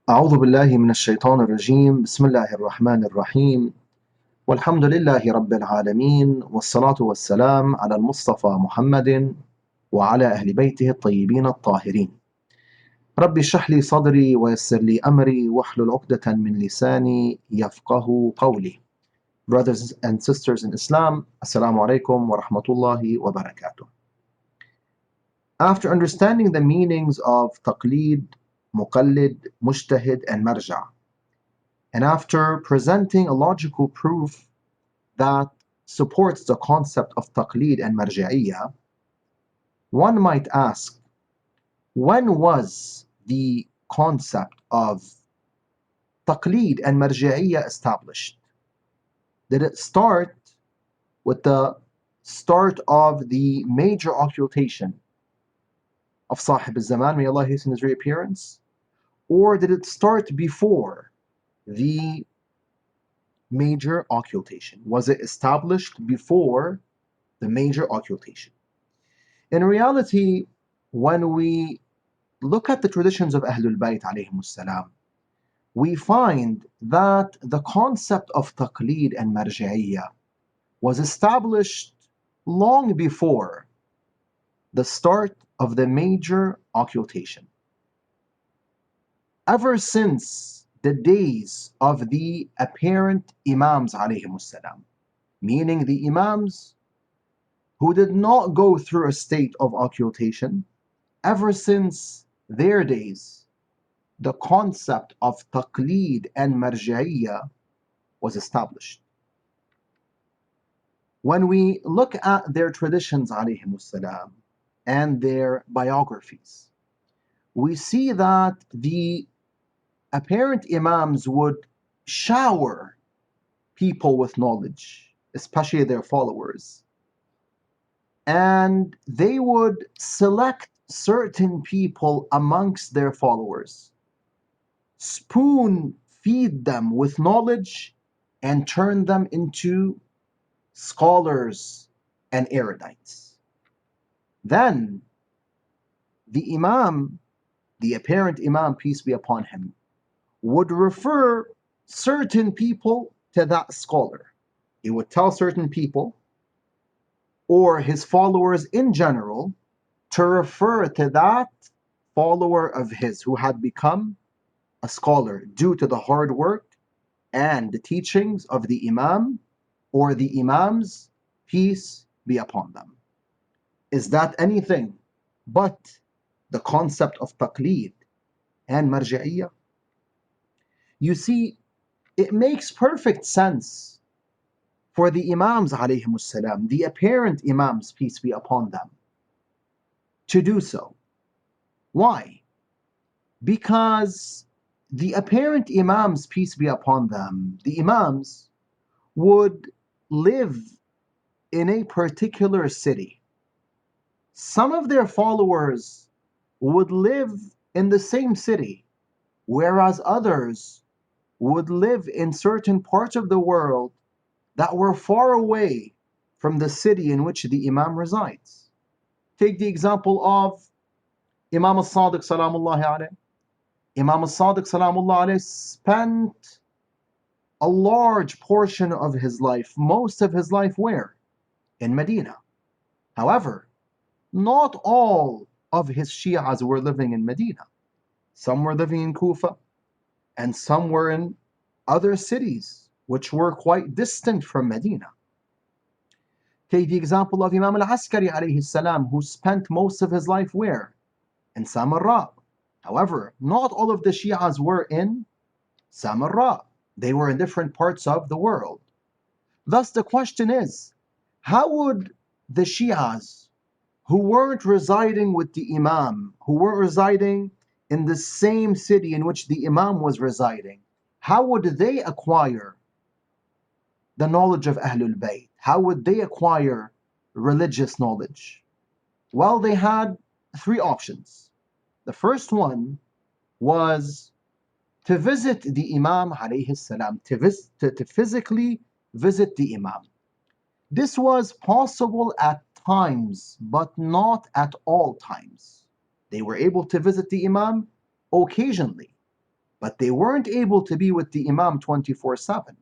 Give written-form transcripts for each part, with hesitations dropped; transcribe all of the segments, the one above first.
أعوذ بالله من الشيطان الرجيم بسم الله الرحمن الرحيم والحمد لله رب العالمين والصلاة والسلام على المصطفى محمد وعلى أهل بيته الطيبين الطاهرين ربي اشرح لي صدري ويسر لي أمري واحلل عقدة من لساني يفقه قولي. Brothers and sisters in Islam, Assalamu alaikum wa rahmatullahi wa barakatuh. After understanding the meanings of taqleed, muqallid, mujtahid and marja', and after presenting a logical proof that supports the concept of taqleed and marji''iyah, one might ask, when was the concept of taqleed and marji''iyah established? Did it start with the start of the major occultation of Sahib al-Zaman, may Allah hasten his reappearance? Or did it start before the major occultation? Was it established before the major occultation? In reality, when we look at the traditions of Ahlul Bayt alayhimus salam, we find that the concept of taqleed and marji''iyah was established long before the start of the major occultation. Ever since the days of the apparent Imams alayhimus salam, meaning the Imams who did not go through a state of occultation, ever since their days, the concept of taqleed and marji''iyah was established. When we look at their traditions alayhimus salam and their biographies, we see that the apparent Imams would shower people with knowledge, especially their followers, and they would select certain people amongst their followers, spoon feed them with knowledge, and turn them into scholars and erudites. Then the Imam, the apparent Imam, peace be upon him, would refer certain people to that scholar. He would tell certain people, or his followers in general, to refer to that follower of his who had become a scholar due to the hard work and the teachings of the Imam or the Imams, peace be upon them. Is that anything but the concept of taqleed and marji''iyah? You see, it makes perfect sense for the Imams alayhimus salam, the apparent Imams, peace be upon them, to do so. Why? Because the apparent Imams, peace be upon them, the Imams would live in a particular city. Some of their followers would live in the same city, whereas others would live in certain parts of the world that were far away from the city in which the Imam resides. Take the example of Imam al-Sadiq salamullahi alayh. Imam al-Sadiq salamullahi alayh spent a large portion of his life, most of his life, where? In Medina. However, not all of his Shi'as were living in Medina. Some were living in Kufa, and some were in other cities which were quite distant from Medina. Take the example of Imam al-Askari alayhi salam, who spent most of his life where? In Samarra. However, not all of the Shi'as were in Samarra. They were in different parts of the world. Thus the question is, how would the Shi'as who weren't residing with the Imam, who weren't residing in the same city in which the Imam was residing, how would they acquire the knowledge of Ahlul Bayt? How would they acquire religious knowledge? Well, they had three options. The first one was to visit the Imam alayhi salam, to physically visit the Imam. This was possible at times, but not at all times. They were able to visit the Imam occasionally. but they weren't able to be with the Imam 24/7.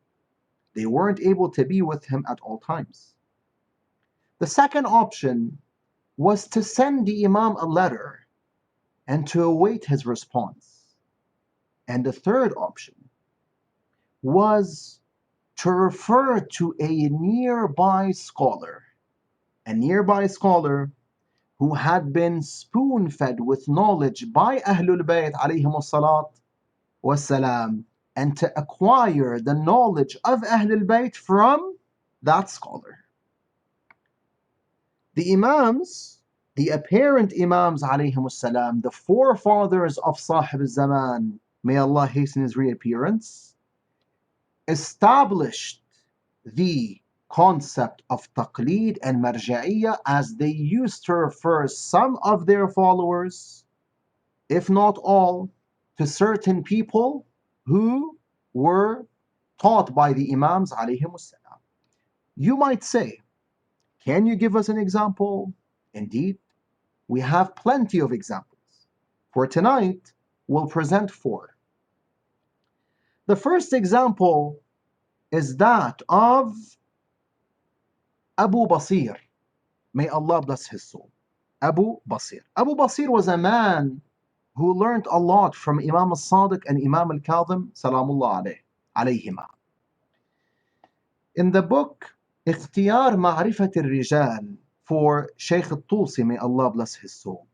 They weren't able to be with him at all times. The second option was to send the Imam a letter and to await his response. And the third option was to refer to a nearby scholar who had been spoon-fed with knowledge by Ahlul Bayt alayhim salat wassalam, and to acquire the knowledge of Ahlul Bayt from that scholar. The Imams, the apparent Imams alayhim salam, the forefathers of Sahib al-Zaman, may Allah hasten his reappearance, established the concept of Taqleed and Marji3iyah as they used to refer some of their followers, if not all, to certain people who were taught by the Imams alayhim salam. You might say, can you give us an example? Indeed, we have plenty of examples. For tonight, we'll present 4. The first example is that of Abu Basir. May Allah bless his soul. Abu Basir. Abu Basir was a man who learned a lot from Imam al-Sadiq and Imam al-Kadhim, salamullah alayhima. In the book اختيار معرفة الرجال for Shaykh al-Tusi, may Allah bless his soul,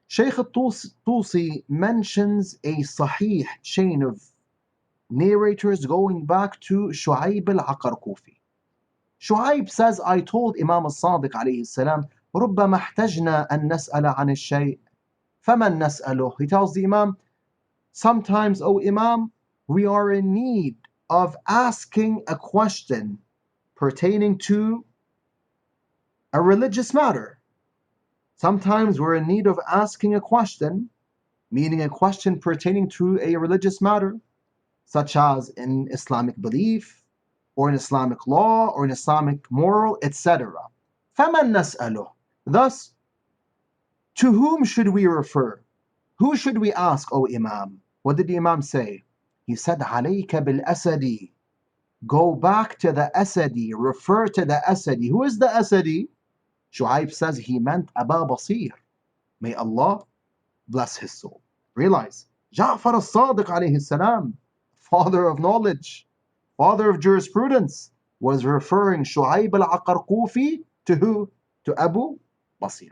Shaykh al-Tusi mentions a sahih chain of narrators going back to Shu'ayb al-Aqarqufi. Shu'ayb says, I told Imam al-Sadiq alayhi salam, ربما احتجنا أن نسأل عن الشيء فمن نسأله. He tells the Imam, sometimes, O Imam, we are in need of asking a question pertaining to a religious matter. Sometimes we're in need of asking a question, meaning a question pertaining to a religious matter, such as in Islamic belief, or in Islamic law, or in Islamic moral, etc. فَمَنْ نَسْأَلُهُ. Thus, to whom should we refer? Who should we ask, O Imam? What did the Imam say? He said, عَلَيْكَ بِالْأَسَدِ. Go back to the Asadi, refer to the Asadi. Who is the Asadi? Shu'ayb says he meant Abu Basir. May Allah bless his soul. Realize, Ja'far al-Sadiq alayhi salam, father of knowledge, father of jurisprudence, was referring Shu'ayb al-Aqarqufi to who? To Abu Basir.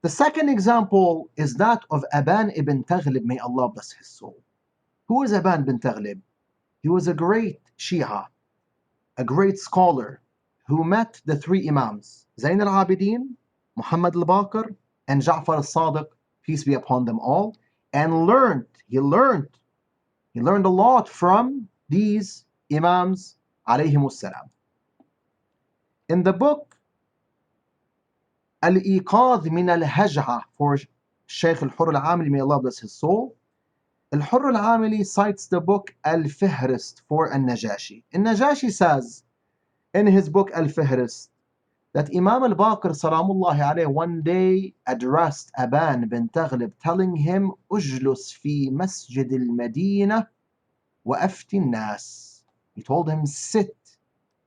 The second example is that of Aban ibn Taghlib, may Allah bless his soul. Who is Aban ibn Taghlib? He was a great Shia, a great scholar who met the 3 Imams, Zayn al-Abidin, Muhammad al-Baqir, and Ja'far al-Sadiq, peace be upon them all, and he learned a lot from these Imams alayhimus salam. In the book Al-Iqadh min al-Haj'a for Shaykh al-Hurr al-Amili, may Allah bless his soul, Al-Hurr al-Amili cites the book Al-Fihrist for Al-Najashi. Al-Najashi says in his book Al-Fihrist that Imam al-Baqir salamullahi alayhi one day addressed Aban bin Taghlib, telling him, Ujlus fi masjid al-Madinah wa afti nas. He told him, sit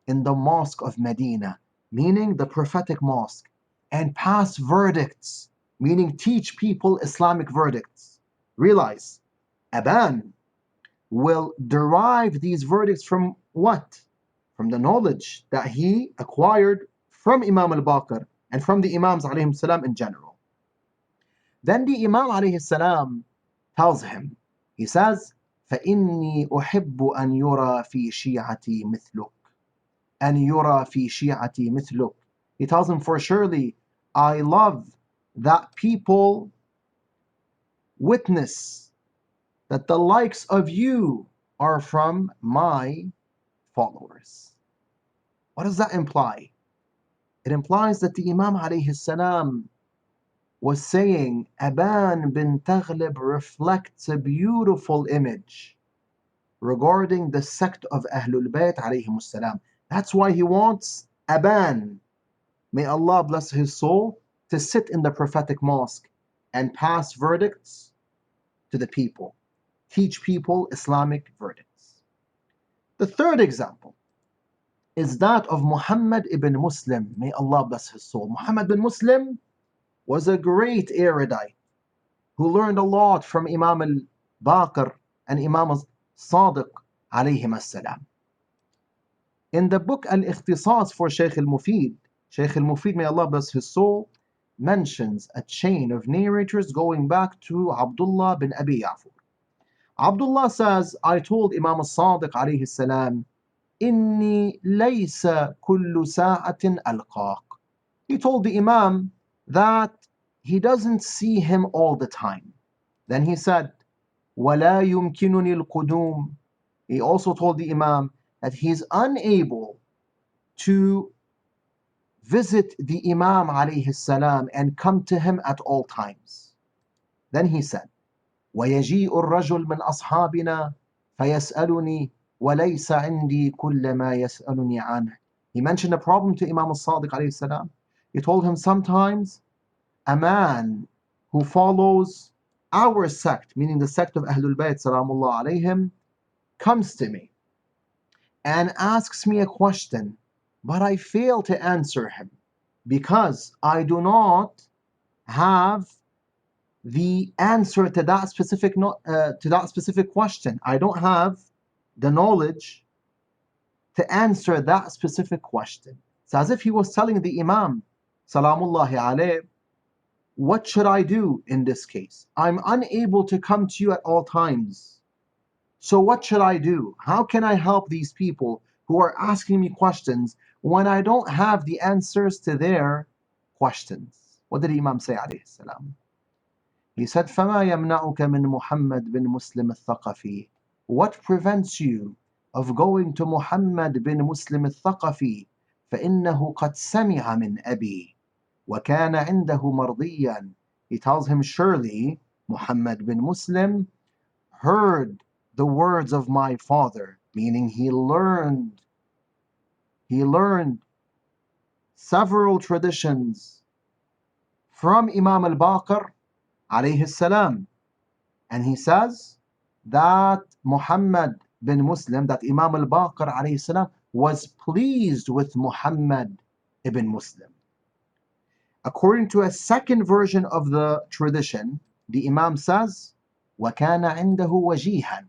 in the mosque of Medina, meaning the prophetic mosque, and pass verdicts, meaning teach people Islamic verdicts. Realize, Aban will derive these verdicts from what? From the knowledge that he acquired from Imam al-Baqir and from the Imams alayhim salam in general. Then the Imam alayhi salam tells him, he says, فَإِنِّي أُحِبُّ أَنْ يُرَى فِي شِيعَتِي مِثْلُكَ. أَنْ يُرَى فِي شِيعَتِي مِثْلُكَ. He tells him, for surely I love that people witness that the likes of you are from my followers. What does that imply? It implies that the Imam alayhi salam was saying Aban bin Taghlib reflects a beautiful image regarding the sect of Ahlul Bayt alayhim salam. That's why he wants Aban, may Allah bless his soul, to sit in the prophetic mosque and pass verdicts to the people, teach people Islamic verdicts. The third example is that of Muhammad ibn Muslim. May Allah bless his soul. Muhammad ibn Muslim was a great erudite who learned a lot from Imam al-Baqir and Imam al-Sadiq alayhim as-salam. In the book Al-Ikhtisas for Shaykh al-Mufid, may Allah bless his soul, mentions a chain of narrators going back to Abdullah bin Abi Ya'fur. Abdullah says, I told Imam al-Sadiq alayhi salam, Inni laysa kullu sa'atin alqaq. He told the Imam that he doesn't see him all the time. Then he said, وَلَا يُمْكِنُنِي الْقُدُومِ. He also told the Imam that he's unable to visit the Imam alayhi salam and come to him at all times. Then he said, وَيَجِيءُ الرَّجُلُ مِنْ أَصْحَابِنَا فَيَسْأَلُنِي وَلَيْسَ عِنْدِي كُلَّ مَا يَسْأَلُنِي عَنْهُ. He mentioned a problem to Imam al-Sadiq alayhi salam. He told him sometimes a man who follows our sect, meaning the sect of Ahlul Bayt salamullah alayhim, comes to me and asks me a question, but I fail to answer him because I do not have the answer to that specific question. I don't have the knowledge to answer that specific question. It's as if he was telling the Imam, Salamullahi alayh, what should I do in this case? I'm unable to come to you at all times. So what should I do? How can I help these people who are asking me questions when I don't have the answers to their questions? What did Imam say alayhi salam? He said, فَمَا يَمْنَعُكَ مِنْ مُحَمَّدْ بِنْ مُسْلِمِ الثَّقَفِي. What prevents you of going to Muhammad bin Muslim al-Thaqafi? فَإِنَّهُ قَدْ سَمِعَ مِنْ أَبِي وَكَانَ عِنْدَهُ مَرْضِيًّا. He tells him, surely Muhammad bin Muslim heard the words of my father, meaning he learned several traditions from Imam al-Baqir alayhi salam. And he says that Muhammad bin Muslim, that Imam al-Baqir alayhi salam, was pleased with Muhammad ibn Muslim. According to a second version of the tradition, the Imam says, وَكَانَ عِنْدَهُ وَجِيهًا,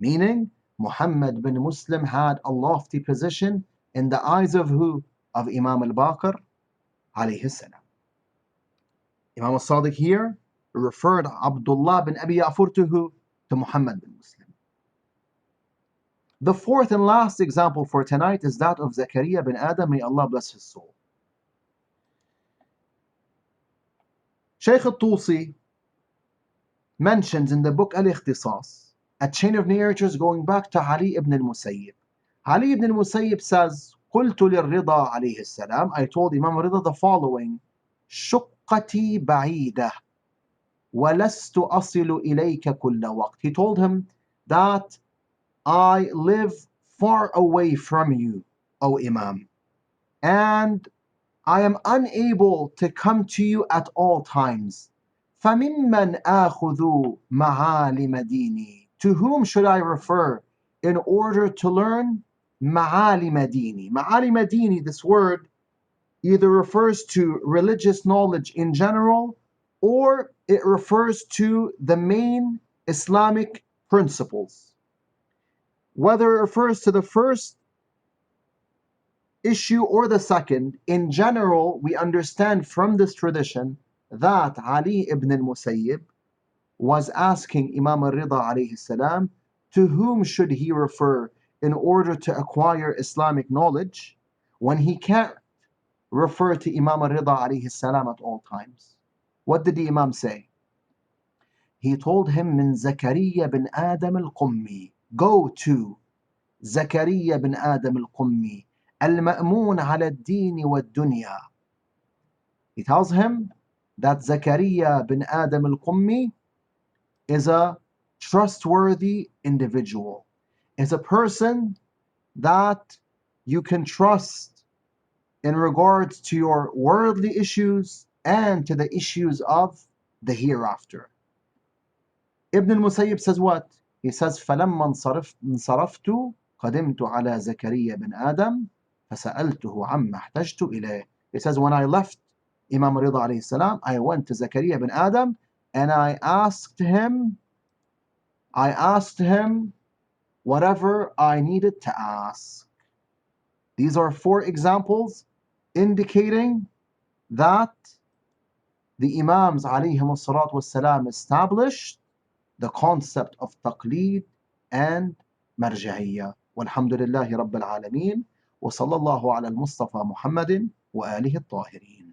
meaning Muhammad bin Muslim had a lofty position in the eyes of who? Of Imam al-Baqir alayhi salam. Imam al-Sadiq here referred Abdullah bin Abi Ya'fur to who? To Muhammad bin Muslim. The fourth and last example for tonight is that of Zakaria bin Adam, may Allah bless his soul. Shaykh al-Tusi mentions in the book Al-Ikhtisas a chain of narrators going back to Ali ibn al-Musayyib. Ali ibn al-Musayyib says, قُلْتُ لِلرِّضَى alayhi salam, I told Imam Rida the following, شُقَّتِي بَعِيدَةٌ وَلَسْتُ أَصِلُ إِلَيْكَ كُلَّ وَقْتٍ. He told him that I live far away from you, O Imam, and I am unable to come to you at all times. فَمِمَّنْ آخُذُ مَعَالِمَ دِينِي. To whom should I refer in order to learn مَعَالِمَ دِينِي? مَعَالِمَ دِينِي, this word either refers to religious knowledge in general, or it refers to the main Islamic principles. Whether it refers to the first issue or the second, in general, we understand from this tradition that Ali ibn al-Musayyib was asking Imam al-Rida alayhi salam, to whom should he refer in order to acquire Islamic knowledge when he can't refer to Imam al-Rida alayhi salam at all times. What did the Imam say? He told him, من زكريا بن آدم القمي. Go to زكريا بن آدم القمي المأمون على الدين والدنيا. He tells him that Zakaria bin Adam al-Qummi is a trustworthy individual, is a person that you can trust in regards to your worldly issues and to the issues of the hereafter. Ibn al-Musayyib says what? He says فلما انصرفت قدمت على زكريا بن آدم فسألته عما احتجت إليه. He says when I left Imam Rida alayhi salam, I went to Zakaria bin Adam and I asked him whatever I needed to ask. These are 4 examples indicating that the Imams alayhim salatu wassalam established the concept of Taqleed and Marji3iyah. Walhamdulillahi Rabbil Alameen. Wa sallallahu ala al-Mustafa Muhammadin wa alihi al-Tahirin.